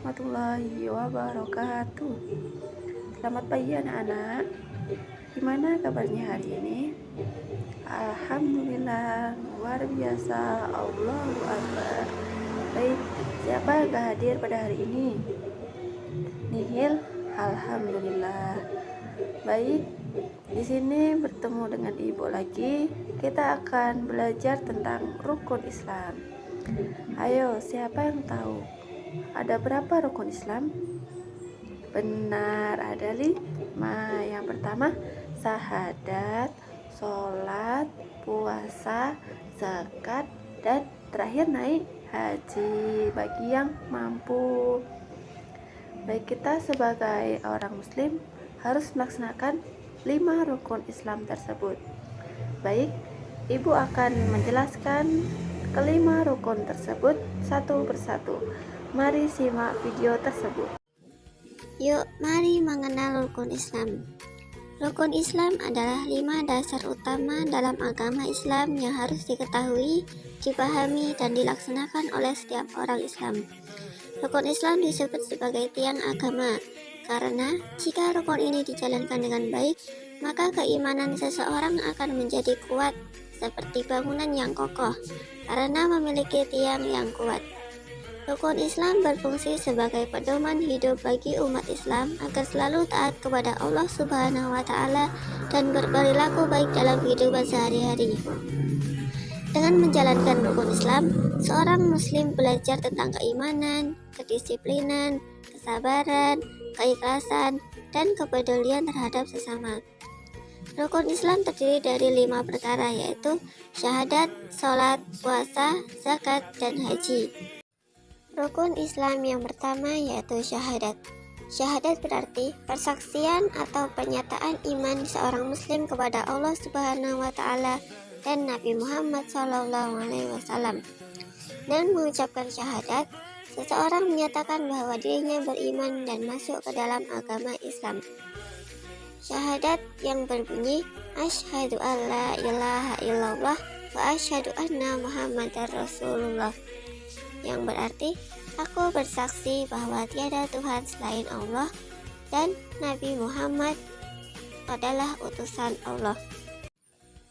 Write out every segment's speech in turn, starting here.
warahmatullahi wabarakatuh. Selamat pagi anak-anak. Gimana kabarnya hari ini? Alhamdulillah, luar biasa. Allahu Akbar. Baik, siapa yang gak hadir pada hari ini? Nihil, alhamdulillah. Baik, di sini bertemu dengan ibu lagi. Kita akan belajar tentang rukun Islam. Ayo, siapa yang tahu ada berapa rukun Islam? Benar, ada 5. Yang pertama, syahadat, sholat, puasa, zakat, dan terakhir naik haji bagi yang mampu. Baik, kita sebagai orang muslim harus melaksanakan 5 rukun Islam tersebut. Baik, ibu akan menjelaskan kelima rukun tersebut satu persatu. Mari simak video tersebut. Yuk, mari mengenal rukun Islam. Rukun Islam adalah 5 dasar utama dalam agama Islam yang harus diketahui, dipahami, dan dilaksanakan oleh setiap orang Islam. Rukun Islam disebut sebagai tiang agama, karena jika rukun ini dijalankan dengan baik, maka keimanan seseorang akan menjadi kuat, seperti bangunan yang kokoh, karena memiliki tiang yang kuat. Rukun Islam berfungsi sebagai pedoman hidup bagi umat Islam agar selalu taat kepada Allah Subhanahu wa Ta'ala dan berperilaku baik dalam kehidupan sehari-hari. Dengan menjalankan rukun Islam, seorang muslim belajar tentang keimanan, kedisiplinan, kesabaran, keikhlasan, dan kepedulian terhadap sesama. Rukun Islam terdiri dari 5 perkara, yaitu syahadat, sholat, puasa, zakat, dan haji. Rukun Islam yang pertama yaitu syahadat. Syahadat berarti persaksian atau pernyataan iman seorang muslim kepada Allah Subhanahu wa Ta'ala dan Nabi Muhammad SAW. Dan mengucapkan syahadat, seseorang menyatakan bahwa dirinya beriman dan masuk ke dalam agama Islam. Syahadat yang berbunyi asyhadu alla ilaha illallah wa asyhadu anna muhammadar rasulullah, yang berarti aku bersaksi bahwa tiada Tuhan selain Allah dan Nabi Muhammad adalah utusan Allah.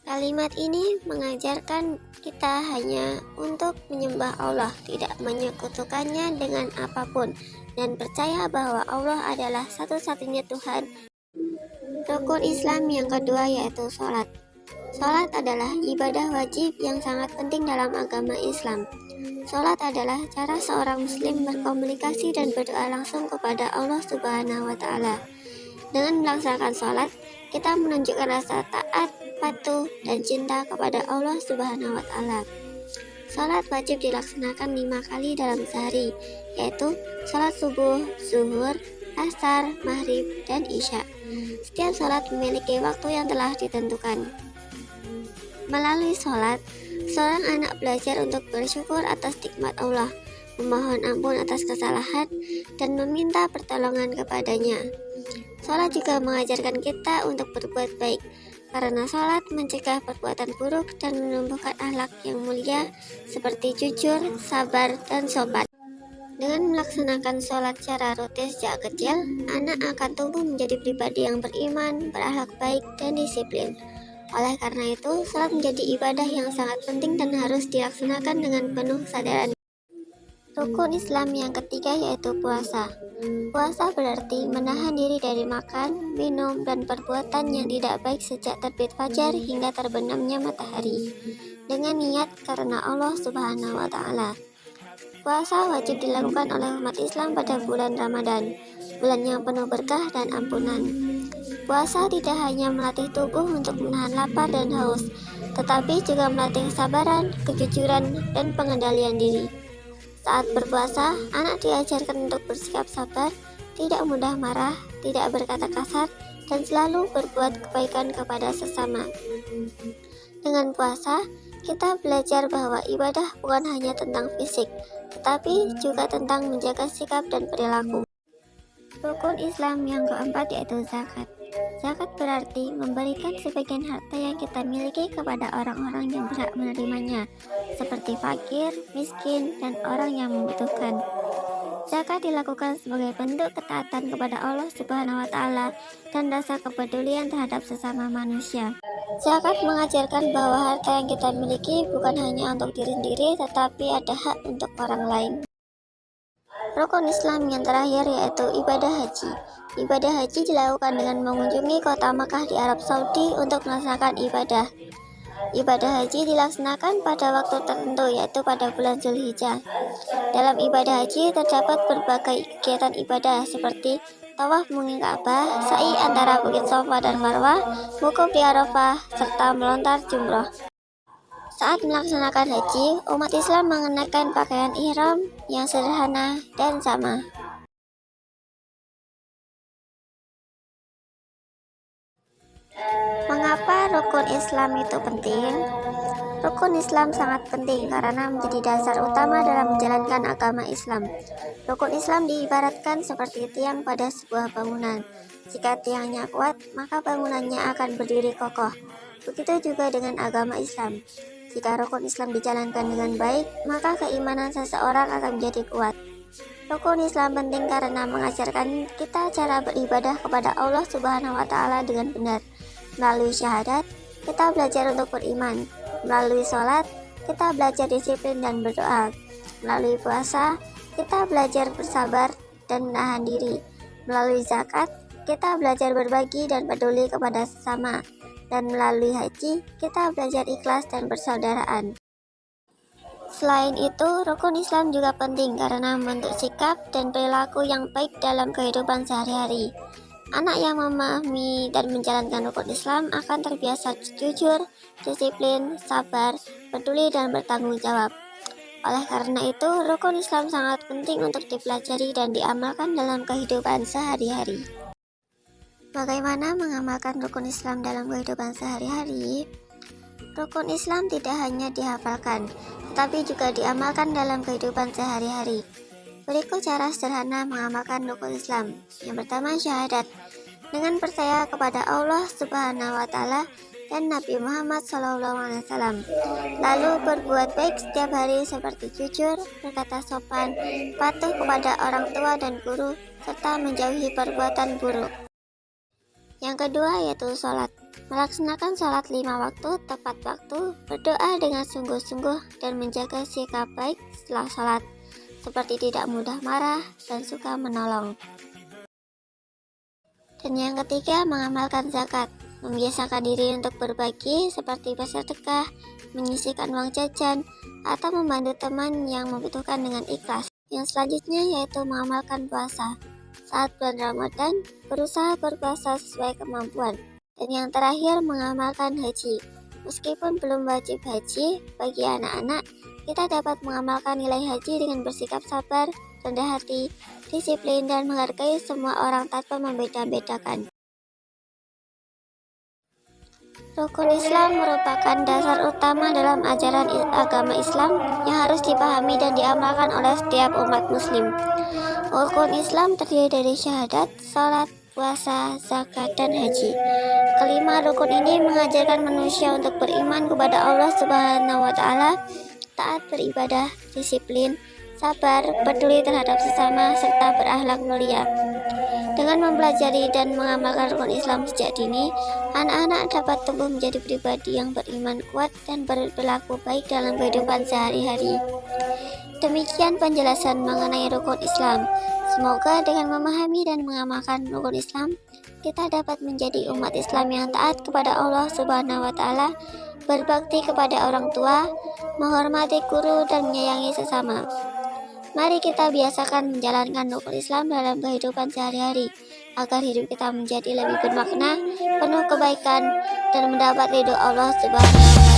Kalimat ini mengajarkan kita hanya untuk menyembah Allah, tidak menyekutukannya dengan apapun, dan percaya bahwa Allah adalah satu-satunya Tuhan. Rukun Islam yang kedua yaitu sholat. Sholat adalah ibadah wajib yang sangat penting dalam agama Islam. Sholat adalah cara seorang muslim berkomunikasi dan berdoa langsung kepada Allah Subhanahu wa Ta'ala. Dengan melaksanakan sholat, kita menunjukkan rasa taat, patuh, dan cinta kepada Allah Subhanahu wa Ta'ala. Sholat wajib dilaksanakan 5 kali dalam sehari, yaitu sholat subuh, zuhur, asar, maghrib, dan isya. Setiap sholat memiliki waktu yang telah ditentukan. Melalui sholat, seorang anak belajar untuk bersyukur atas nikmat Allah, memohon ampun atas kesalahan, dan meminta pertolongan kepadanya. Sholat juga mengajarkan kita untuk berbuat baik, karena sholat mencegah perbuatan buruk dan menumbuhkan akhlak yang mulia seperti jujur, sabar, dan sopan. Dengan melaksanakan sholat secara rutin sejak kecil, anak akan tumbuh menjadi pribadi yang beriman, berakhlak baik, dan disiplin. Oleh karena itu, sholat menjadi ibadah yang sangat penting dan harus dilaksanakan dengan penuh kesadaran. Rukun Islam yang ketiga yaitu puasa. Puasa berarti menahan diri dari makan, minum, dan perbuatan yang tidak baik sejak terbit fajar hingga terbenamnya matahari, dengan niat karena Allah Subhanahu wa Ta'ala. Puasa wajib dilakukan oleh umat Islam pada bulan Ramadan, bulan yang penuh berkah dan ampunan. Puasa tidak hanya melatih tubuh untuk menahan lapar dan haus, tetapi juga melatih kesabaran, kejujuran, dan pengendalian diri. Saat berpuasa, anak diajarkan untuk bersikap sabar, tidak mudah marah, tidak berkata kasar, dan selalu berbuat kebaikan kepada sesama. Dengan puasa, kita belajar bahwa ibadah bukan hanya tentang fisik, tetapi juga tentang menjaga sikap dan perilaku. Rukun Islam yang keempat yaitu zakat. Zakat berarti memberikan sebagian harta yang kita miliki kepada orang-orang yang berhak menerimanya, seperti fakir, miskin, dan orang yang membutuhkan. Zakat dilakukan sebagai bentuk ketaatan kepada Allah Subhanahu wa Ta'ala dan rasa kepedulian terhadap sesama manusia. Zakat mengajarkan bahwa harta yang kita miliki bukan hanya untuk diri sendiri, tetapi ada hak untuk orang lain. Rukun Islam yang terakhir yaitu ibadah haji. Ibadah haji dilakukan dengan mengunjungi kota Makkah di Arab Saudi untuk melaksanakan ibadah. Ibadah haji dilaksanakan pada waktu tertentu, yaitu pada bulan Zulhijjah. Dalam ibadah haji terdapat berbagai kegiatan ibadah seperti tawaf mengelilingi Ka'bah, sa'i antara Bukit Safa dan Marwah, wukuf di Arafah, serta melontar jumroh. Saat melaksanakan haji, umat Islam mengenakan pakaian ihram yang sederhana dan sama. Mengapa rukun Islam itu penting? Rukun Islam sangat penting karena menjadi dasar utama dalam menjalankan agama Islam. Rukun Islam diibaratkan seperti tiang pada sebuah bangunan. Jika tiangnya kuat, maka bangunannya akan berdiri kokoh. Begitu juga dengan agama Islam. Jika rukun Islam dijalankan dengan baik, maka keimanan seseorang akan menjadi kuat. Rukun Islam penting karena mengajarkan kita cara beribadah kepada Allah Subhanahu wa Ta'ala dengan benar. Melalui syahadat, kita belajar untuk beriman. Melalui sholat, kita belajar disiplin dan berdoa. Melalui puasa, kita belajar bersabar dan menahan diri. Melalui zakat, kita belajar berbagi dan peduli kepada sesama. Dan melalui haji, kita belajar ikhlas dan persaudaraan. Selain itu, rukun Islam juga penting karena membentuk sikap dan perilaku yang baik dalam kehidupan sehari-hari. Anak yang memahami dan menjalankan rukun Islam akan terbiasa jujur, disiplin, sabar, peduli, dan bertanggung jawab. Oleh karena itu, rukun Islam sangat penting untuk dipelajari dan diamalkan dalam kehidupan sehari-hari. Bagaimana mengamalkan rukun Islam dalam kehidupan sehari-hari? Rukun Islam tidak hanya dihafalkan, tetapi juga diamalkan dalam kehidupan sehari-hari. Berikut cara sederhana mengamalkan rukun Islam. Yang pertama, syahadat. Dengan percaya kepada Allah Subhanahu wa Ta'ala dan Nabi Muhammad SAW. Lalu berbuat baik setiap hari seperti jujur, berkata sopan, patuh kepada orang tua dan guru, serta menjauhi perbuatan buruk. Yang kedua yaitu sholat. Melaksanakan sholat 5 waktu tepat waktu, berdoa dengan sungguh-sungguh dan menjaga sikap baik setelah sholat, seperti tidak mudah marah dan suka menolong. Dan yang ketiga, mengamalkan zakat. Membiasakan diri untuk berbagi seperti bersedekah, menyisihkan uang jajan, atau membantu teman yang membutuhkan dengan ikhlas. Yang selanjutnya yaitu mengamalkan puasa. Saat bulan Ramadan, berusaha berpuasa sesuai kemampuan. Dan yang terakhir, mengamalkan haji. Meskipun belum wajib haji, bagi anak-anak, kita dapat mengamalkan nilai haji dengan bersikap sabar, rendah hati, disiplin, dan menghargai semua orang tanpa membeda-bedakan. Rukun Islam merupakan dasar utama dalam ajaran agama Islam yang harus dipahami dan diamalkan oleh setiap umat muslim. Rukun Islam terdiri dari syahadat, salat, puasa, zakat, dan haji. Kelima rukun ini mengajarkan manusia untuk beriman kepada Allah Subhanahu wa Ta'ala, taat beribadah, disiplin, sabar, peduli terhadap sesama, serta berakhlak mulia. Dengan mempelajari dan mengamalkan rukun Islam sejak dini, anak-anak dapat tumbuh menjadi pribadi yang beriman kuat dan berperilaku baik dalam kehidupan sehari-hari. Demikian penjelasan mengenai rukun Islam. Semoga dengan memahami dan mengamalkan rukun Islam, kita dapat menjadi umat Islam yang taat kepada Allah Subhanahu wa Ta'ala, berbakti kepada orang tua, menghormati guru, dan menyayangi sesama. Mari kita biasakan menjalankan rukun Islam dalam kehidupan sehari-hari, agar hidup kita menjadi lebih bermakna, penuh kebaikan, dan mendapat ridho Allah Subhanahu wa Ta'ala.